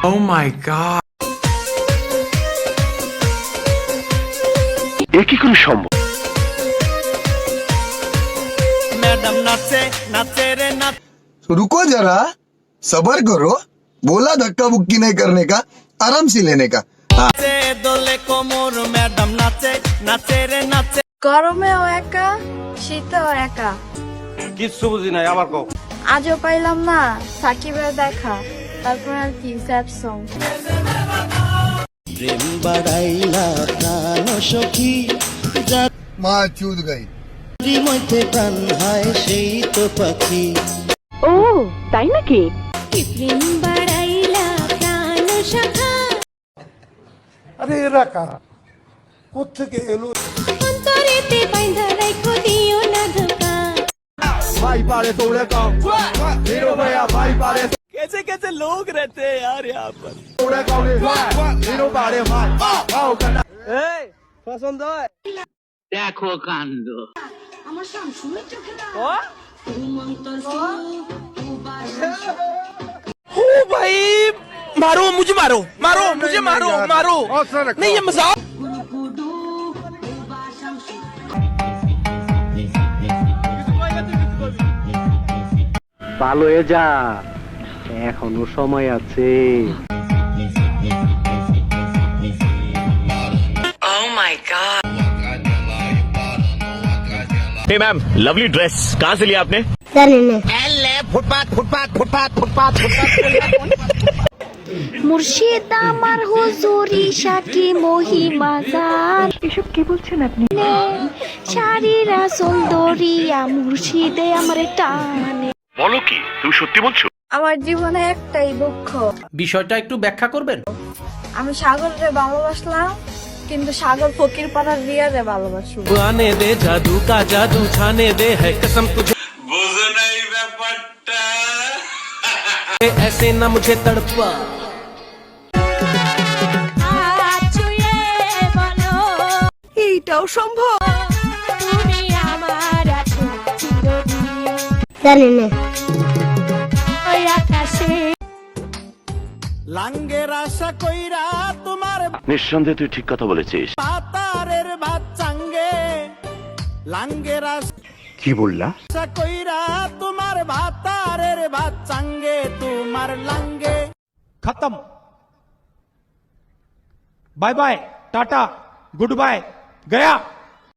Oh my god. এ কি করে সম্ভব? मैडम नाचे नाचे रे नाचे। रुको जरा, सबर करो। बोला धक्का बुक्की नहीं करने का, आराम से लेने का। दोले कोमर मैडम नाचे नाचे रे नाचे। গরমেও একা, শীতেও একা। কিচ্ছু বুঝি নাই, আবার কও। আজও পাইলাম না সাকিবের দেখা, তারপর আর কি স্যাড সং। প্রেম বাড়াইলা প্রাণ সখী, माँ चूत गई। যারি মধ্যে প্রাণ হায় সেই তো পাখি। ও তাই নাকি? প্রেম বাড়াইলা প্রাণ সখা, আরে এরা কারা, কোত্থেকে এলো? অন্তরেতে বাইন্ধা রাখো দিও না ধোকা। ভাই পারে দৌড়ে কাও, হিরো ভাইয়া ভাই পারে कैसे कैसे लोग रहते हैं यार यहाँ पर। দৌড়ে কাও রে, হিরো পারে ভাই পাও কানা। এই পছন্দ হয়? দেখো কাণ্ড। ओ भाई मारो मुझे, मारो मारो मुझे, मारो मारो। नहीं ये मजाक। ভালো হয়ে যা, এখনো সময় আছে। Oh my god. Hey ma'am, lovely dress कहाँ से लिया आपने? মুর্শিদ আমার হুজুরি সাকি মহিমা জান। এসব কি বলছেন আপনি? শাড়িরা সুন্দরিয়া মুর্শিদে আমার টানে। বলো কি, তুমি সত্যি বলছো? আমার জীবনে একটাই দুঃখ, বিষয়টা একটু ব্যাখ্যা করবেন? আমি সাগরকে ভালোবাসলাম, কিন্তু সাগর ফকির পাড়ার রিয়ারে ভালোবাসলো। आने दे जादू का जादू छाने दे है कसम तुझे। বুঝো নাই ব্যাপারটা। ऐसे ना मुझे तड़पा। এইটাও সম্ভব? তুমি আমার আছো চিরদিন। ওই আকাশে লাঙ্গের আশা কইরা তোমার নিঃসন্দেহে তুই ঠিক কথা বলেছিস। পাতারের ভাত চাঙ্গে। লাঙ্গের কি বললা? আশা কইরা তোমার ভাতারের ভাত চাঙ্গে, তোমার লাঙ্গে। खत्म, bye bye, tata, good bye, गया।